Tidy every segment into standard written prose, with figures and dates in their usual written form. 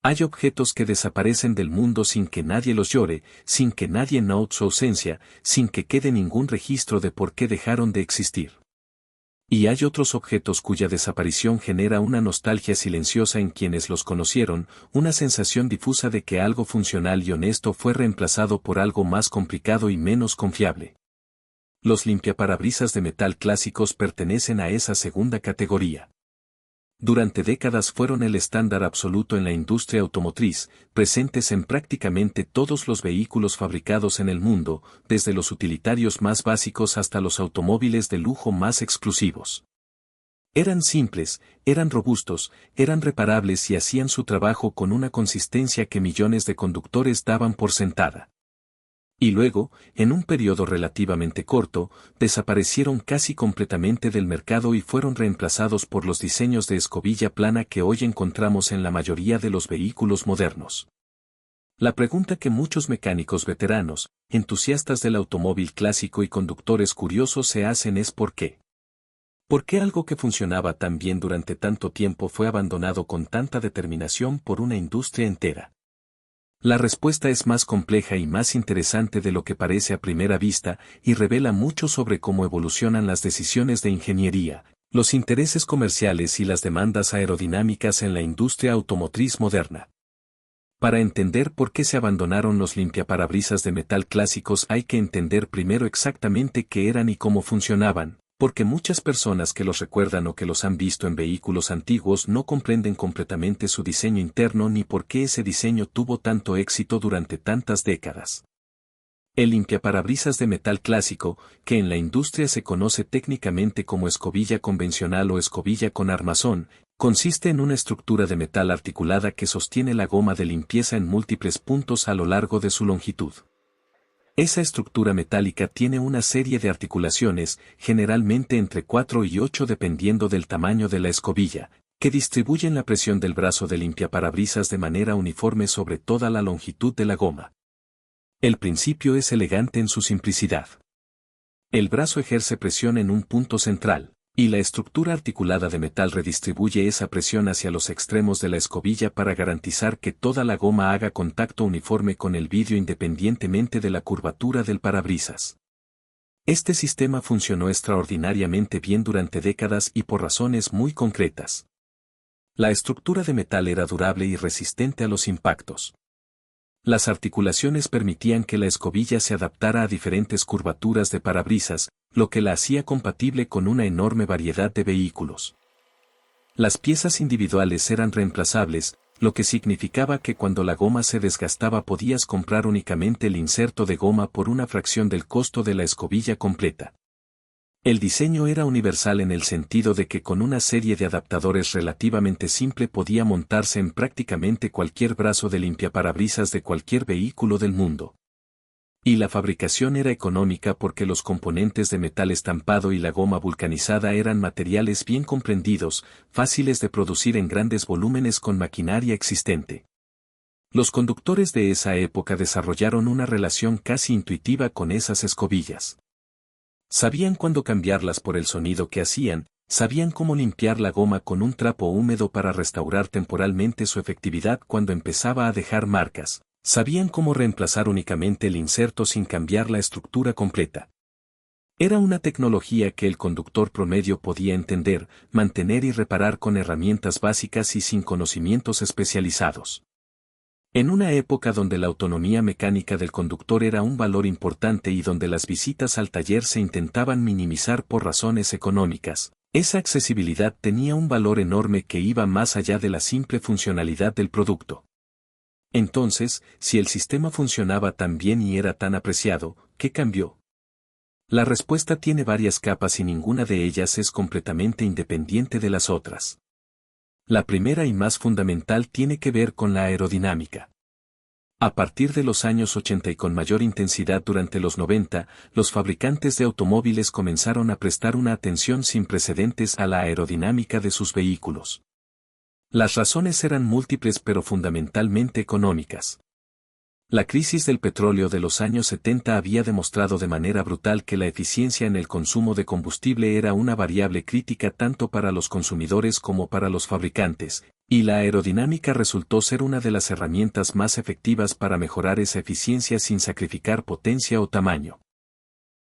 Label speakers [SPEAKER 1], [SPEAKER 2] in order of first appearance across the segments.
[SPEAKER 1] Hay objetos que desaparecen del mundo sin que nadie los llore, sin que nadie note su ausencia, sin que quede ningún registro de por qué dejaron de existir. Y hay otros objetos cuya desaparición genera una nostalgia silenciosa en quienes los conocieron, una sensación difusa de que algo funcional y honesto fue reemplazado por algo más complicado y menos confiable. Los limpiaparabrisas de metal clásicos pertenecen a esa segunda categoría. Durante décadas fueron el estándar absoluto en la industria automotriz, presentes en prácticamente todos los vehículos fabricados en el mundo, desde los utilitarios más básicos hasta los automóviles de lujo más exclusivos. Eran simples, eran robustos, eran reparables y hacían su trabajo con una consistencia que millones de conductores daban por sentada. Y luego, en un periodo relativamente corto, desaparecieron casi completamente del mercado y fueron reemplazados por los diseños de escobilla plana que hoy encontramos en la mayoría de los vehículos modernos. La pregunta que muchos mecánicos veteranos, entusiastas del automóvil clásico y conductores curiosos se hacen es ¿por qué? ¿Por qué algo que funcionaba tan bien durante tanto tiempo fue abandonado con tanta determinación por una industria entera? La respuesta es más compleja y más interesante de lo que parece a primera vista, y revela mucho sobre cómo evolucionan las decisiones de ingeniería, los intereses comerciales y las demandas aerodinámicas en la industria automotriz moderna. Para entender por qué se abandonaron los limpiaparabrisas de metal clásicos hay que entender primero exactamente qué eran y cómo funcionaban, porque muchas personas que los recuerdan o que los han visto en vehículos antiguos no comprenden completamente su diseño interno ni por qué ese diseño tuvo tanto éxito durante tantas décadas. El limpiaparabrisas de metal clásico, que en la industria se conoce técnicamente como escobilla convencional o escobilla con armazón, consiste en una estructura de metal articulada que sostiene la goma de limpieza en múltiples puntos a lo largo de su longitud. Esa estructura metálica tiene una serie de articulaciones, generalmente entre 4 y 8 dependiendo del tamaño de la escobilla, que distribuyen la presión del brazo de limpiaparabrisas de manera uniforme sobre toda la longitud de la goma. El principio es elegante en su simplicidad. El brazo ejerce presión en un punto central, y la estructura articulada de metal redistribuye esa presión hacia los extremos de la escobilla para garantizar que toda la goma haga contacto uniforme con el vidrio independientemente de la curvatura del parabrisas. Este sistema funcionó extraordinariamente bien durante décadas y por razones muy concretas. La estructura de metal era durable y resistente a los impactos. Las articulaciones permitían que la escobilla se adaptara a diferentes curvaturas de parabrisas, lo que la hacía compatible con una enorme variedad de vehículos. Las piezas individuales eran reemplazables, lo que significaba que cuando la goma se desgastaba podías comprar únicamente el inserto de goma por una fracción del costo de la escobilla completa. El diseño era universal en el sentido de que con una serie de adaptadores relativamente simple podía montarse en prácticamente cualquier brazo de limpiaparabrisas de cualquier vehículo del mundo. Y la fabricación era económica porque los componentes de metal estampado y la goma vulcanizada eran materiales bien comprendidos, fáciles de producir en grandes volúmenes con maquinaria existente. Los conductores de esa época desarrollaron una relación casi intuitiva con esas escobillas. Sabían cuándo cambiarlas por el sonido que hacían, sabían cómo limpiar la goma con un trapo húmedo para restaurar temporalmente su efectividad cuando empezaba a dejar marcas, sabían cómo reemplazar únicamente el inserto sin cambiar la estructura completa. Era una tecnología que el conductor promedio podía entender, mantener y reparar con herramientas básicas y sin conocimientos especializados. En una época donde la autonomía mecánica del conductor era un valor importante y donde las visitas al taller se intentaban minimizar por razones económicas, esa accesibilidad tenía un valor enorme que iba más allá de la simple funcionalidad del producto. Entonces, si el sistema funcionaba tan bien y era tan apreciado, ¿qué cambió? La respuesta tiene varias capas y ninguna de ellas es completamente independiente de las otras. La primera y más fundamental tiene que ver con la aerodinámica. A partir de los años 80 y con mayor intensidad durante los 90, los fabricantes de automóviles comenzaron a prestar una atención sin precedentes a la aerodinámica de sus vehículos. Las razones eran múltiples pero fundamentalmente económicas. La crisis del petróleo de los años 70 había demostrado de manera brutal que la eficiencia en el consumo de combustible era una variable crítica tanto para los consumidores como para los fabricantes, Y la aerodinámica resultó ser una de las herramientas más efectivas para mejorar esa eficiencia sin sacrificar potencia o tamaño.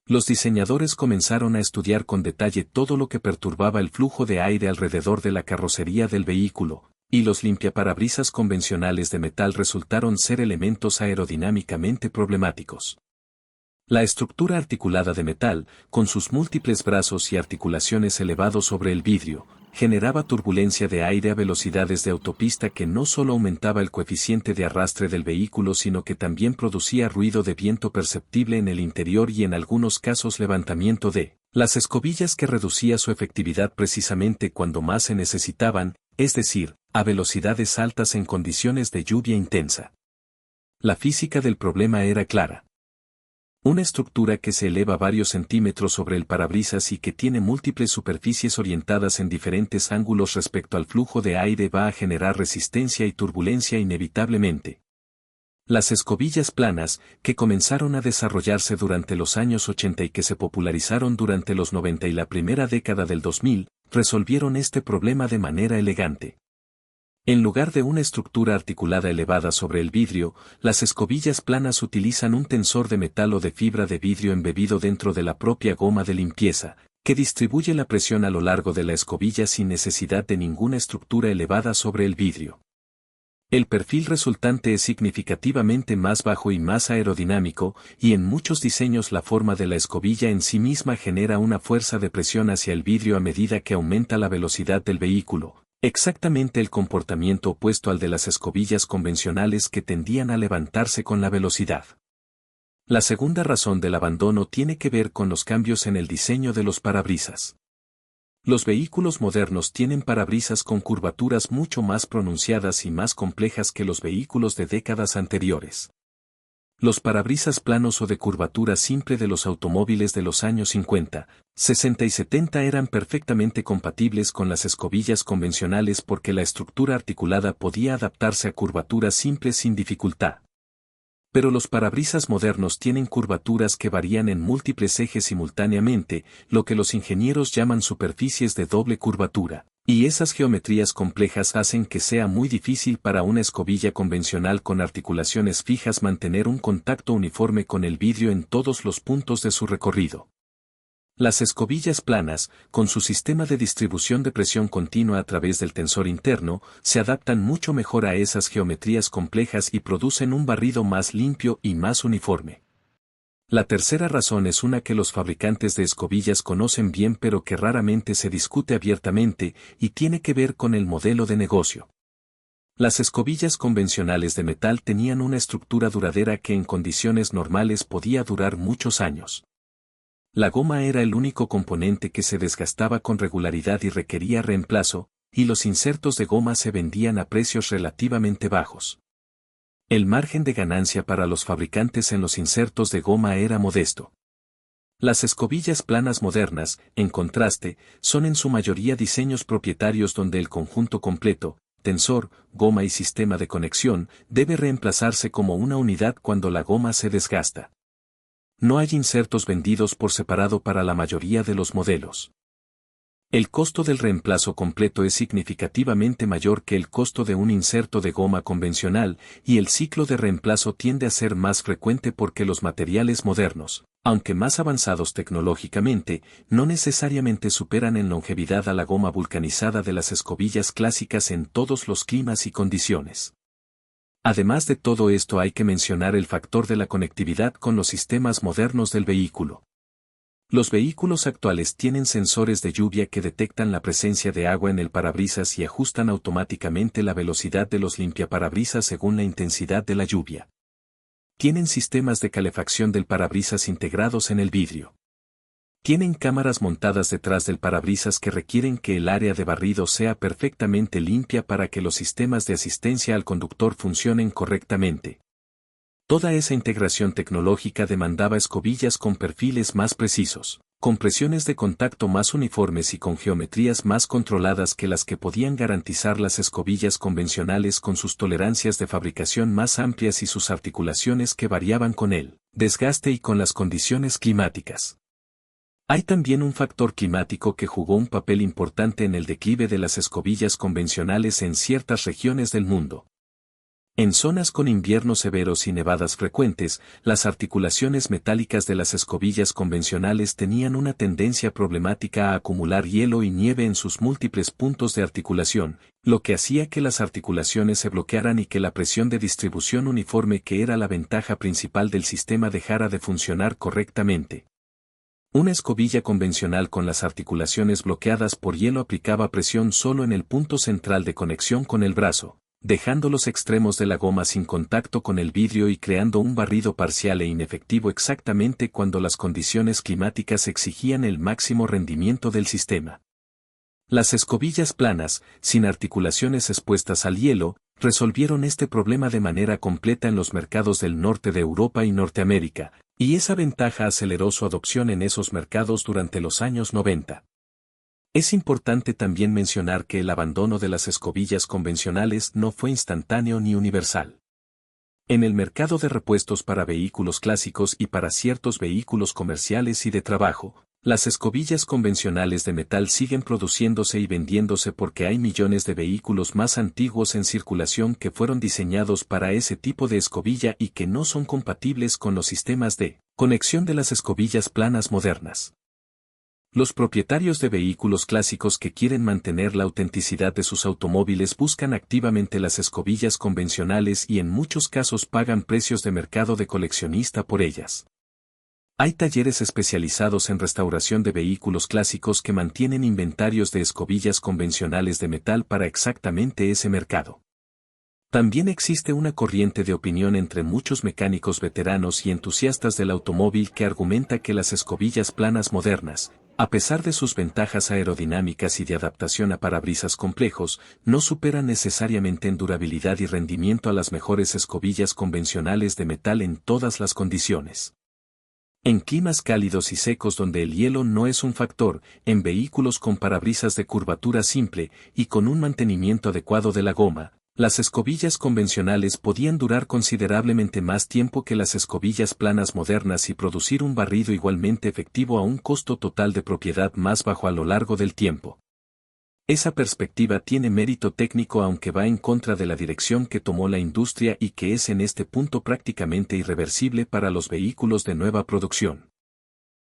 [SPEAKER 1] Los diseñadores comenzaron a estudiar con detalle todo lo que perturbaba el flujo de aire alrededor de la carrocería del vehículo, y los limpiaparabrisas convencionales de metal resultaron ser elementos aerodinámicamente problemáticos. La estructura articulada de metal, con sus múltiples brazos y articulaciones elevados sobre el vidrio, generaba turbulencia de aire a velocidades de autopista que no solo aumentaba el coeficiente de arrastre del vehículo sino que también producía ruido de viento perceptible en el interior y en algunos casos levantamiento de las escobillas que reducía su efectividad precisamente cuando más se necesitaban, es decir, a velocidades altas en condiciones de lluvia intensa. La física del problema era clara. Una estructura que se eleva varios centímetros sobre el parabrisas y que tiene múltiples superficies orientadas en diferentes ángulos respecto al flujo de aire va a generar resistencia y turbulencia inevitablemente. Las escobillas planas, que comenzaron a desarrollarse durante los años 80 y que se popularizaron durante los 90 y la primera década del 2000, resolvieron este problema de manera elegante. En lugar de una estructura articulada elevada sobre el vidrio, las escobillas planas utilizan un tensor de metal o de fibra de vidrio embebido dentro de la propia goma de limpieza, que distribuye la presión a lo largo de la escobilla sin necesidad de ninguna estructura elevada sobre el vidrio. El perfil resultante es significativamente más bajo y más aerodinámico, y en muchos diseños la forma de la escobilla en sí misma genera una fuerza de presión hacia el vidrio a medida que aumenta la velocidad del vehículo. Exactamente el comportamiento opuesto al de las escobillas convencionales que tendían a levantarse con la velocidad. La segunda razón del abandono tiene que ver con los cambios en el diseño de los parabrisas. Los vehículos modernos tienen parabrisas con curvaturas mucho más pronunciadas y más complejas que los vehículos de décadas anteriores. Los parabrisas planos o de curvatura simple de los automóviles de los años 50, 60 y 70 eran perfectamente compatibles con las escobillas convencionales porque la estructura articulada podía adaptarse a curvaturas simples sin dificultad. Pero los parabrisas modernos tienen curvaturas que varían en múltiples ejes simultáneamente, lo que los ingenieros llaman superficies de doble curvatura. Y esas geometrías complejas hacen que sea muy difícil para una escobilla convencional con articulaciones fijas mantener un contacto uniforme con el vidrio en todos los puntos de su recorrido. Las escobillas planas, con su sistema de distribución de presión continua a través del tensor interno, se adaptan mucho mejor a esas geometrías complejas y producen un barrido más limpio y más uniforme. La tercera razón es una que los fabricantes de escobillas conocen bien pero que raramente se discute abiertamente, y tiene que ver con el modelo de negocio. Las escobillas convencionales de metal tenían una estructura duradera que en condiciones normales podía durar muchos años. La goma era el único componente que se desgastaba con regularidad y requería reemplazo, y los insertos de goma se vendían a precios relativamente bajos. El margen de ganancia para los fabricantes en los insertos de goma era modesto. Las escobillas planas modernas, en contraste, son en su mayoría diseños propietarios donde el conjunto completo, tensor, goma y sistema de conexión, debe reemplazarse como una unidad cuando la goma se desgasta. No hay insertos vendidos por separado para la mayoría de los modelos. El costo del reemplazo completo es significativamente mayor que el costo de un inserto de goma convencional, y el ciclo de reemplazo tiende a ser más frecuente porque los materiales modernos, aunque más avanzados tecnológicamente, no necesariamente superan en longevidad a la goma vulcanizada de las escobillas clásicas en todos los climas y condiciones. Además de todo esto hay que mencionar el factor de la conectividad con los sistemas modernos del vehículo. Los vehículos actuales tienen sensores de lluvia que detectan la presencia de agua en el parabrisas y ajustan automáticamente la velocidad de los limpiaparabrisas según la intensidad de la lluvia. Tienen sistemas de calefacción del parabrisas integrados en el vidrio. Tienen cámaras montadas detrás del parabrisas que requieren que el área de barrido sea perfectamente limpia para que los sistemas de asistencia al conductor funcionen correctamente. Toda esa integración tecnológica demandaba escobillas con perfiles más precisos, con presiones de contacto más uniformes y con geometrías más controladas que las que podían garantizar las escobillas convencionales con sus tolerancias de fabricación más amplias y sus articulaciones que variaban con el desgaste y con las condiciones climáticas. Hay también un factor climático que jugó un papel importante en el declive de las escobillas convencionales en ciertas regiones del mundo. En zonas con inviernos severos y nevadas frecuentes, las articulaciones metálicas de las escobillas convencionales tenían una tendencia problemática a acumular hielo y nieve en sus múltiples puntos de articulación, lo que hacía que las articulaciones se bloquearan y que la presión de distribución uniforme, que era la ventaja principal del sistema, dejara de funcionar correctamente. Una escobilla convencional con las articulaciones bloqueadas por hielo aplicaba presión solo en el punto central de conexión con el brazo, dejando los extremos de la goma sin contacto con el vidrio y creando un barrido parcial e inefectivo exactamente cuando las condiciones climáticas exigían el máximo rendimiento del sistema. Las escobillas planas, sin articulaciones expuestas al hielo, resolvieron este problema de manera completa en los mercados del norte de Europa y Norteamérica, y esa ventaja aceleró su adopción en esos mercados durante los años 90. Es importante también mencionar que el abandono de las escobillas convencionales no fue instantáneo ni universal. En el mercado de repuestos para vehículos clásicos y para ciertos vehículos comerciales y de trabajo, las escobillas convencionales de metal siguen produciéndose y vendiéndose porque hay millones de vehículos más antiguos en circulación que fueron diseñados para ese tipo de escobilla y que no son compatibles con los sistemas de conexión de las escobillas planas modernas. Los propietarios de vehículos clásicos que quieren mantener la autenticidad de sus automóviles buscan activamente las escobillas convencionales y en muchos casos pagan precios de mercado de coleccionista por ellas. Hay talleres especializados en restauración de vehículos clásicos que mantienen inventarios de escobillas convencionales de metal para exactamente ese mercado. También existe una corriente de opinión entre muchos mecánicos veteranos y entusiastas del automóvil que argumenta que las escobillas planas modernas, a pesar de sus ventajas aerodinámicas y de adaptación a parabrisas complejos, no superan necesariamente en durabilidad y rendimiento a las mejores escobillas convencionales de metal en todas las condiciones. En climas cálidos y secos donde el hielo no es un factor, en vehículos con parabrisas de curvatura simple y con un mantenimiento adecuado de la goma, las escobillas convencionales podían durar considerablemente más tiempo que las escobillas planas modernas y producir un barrido igualmente efectivo a un costo total de propiedad más bajo a lo largo del tiempo. Esa perspectiva tiene mérito técnico aunque va en contra de la dirección que tomó la industria y que es en este punto prácticamente irreversible para los vehículos de nueva producción.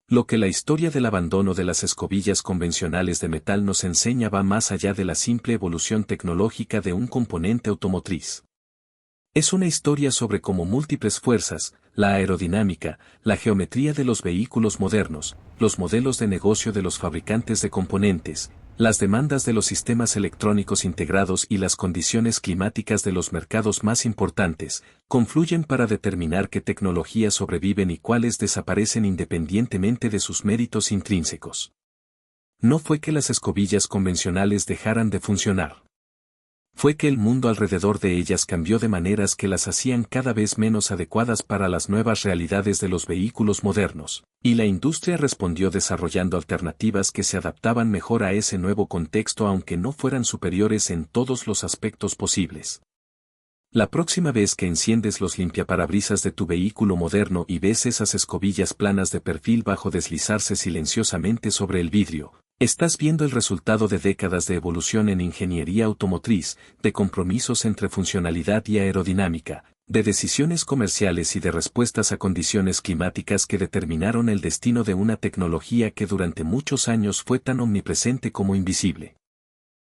[SPEAKER 1] Lo que la historia del abandono de las escobillas convencionales de metal nos enseña va más allá de la simple evolución tecnológica de un componente automotriz. Es una historia sobre cómo múltiples fuerzas, la aerodinámica, la geometría de los vehículos modernos, los modelos de negocio de los fabricantes de componentes, las demandas de los sistemas electrónicos integrados y las condiciones climáticas de los mercados más importantes, confluyen para determinar qué tecnologías sobreviven y cuáles desaparecen independientemente de sus méritos intrínsecos. No fue que las escobillas convencionales dejaran de funcionar. Fue que el mundo alrededor de ellas cambió de maneras que las hacían cada vez menos adecuadas para las nuevas realidades de los vehículos modernos, y la industria respondió desarrollando alternativas que se adaptaban mejor a ese nuevo contexto aunque no fueran superiores en todos los aspectos posibles. La próxima vez que enciendes los limpiaparabrisas de tu vehículo moderno y ves esas escobillas planas de perfil bajo deslizarse silenciosamente sobre el vidrio, estás viendo el resultado de décadas de evolución en ingeniería automotriz, de compromisos entre funcionalidad y aerodinámica, de decisiones comerciales y de respuestas a condiciones climáticas que determinaron el destino de una tecnología que durante muchos años fue tan omnipresente como invisible.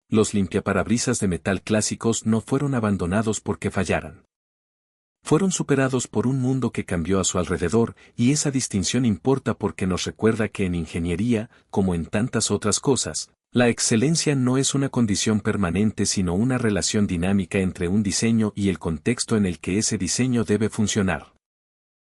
[SPEAKER 1] Los limpiaparabrisas de metal clásicos no fueron abandonados porque fallaran. Fueron superados por un mundo que cambió a su alrededor, y esa distinción importa porque nos recuerda que en ingeniería, como en tantas otras cosas, la excelencia no es una condición permanente sino una relación dinámica entre un diseño y el contexto en el que ese diseño debe funcionar.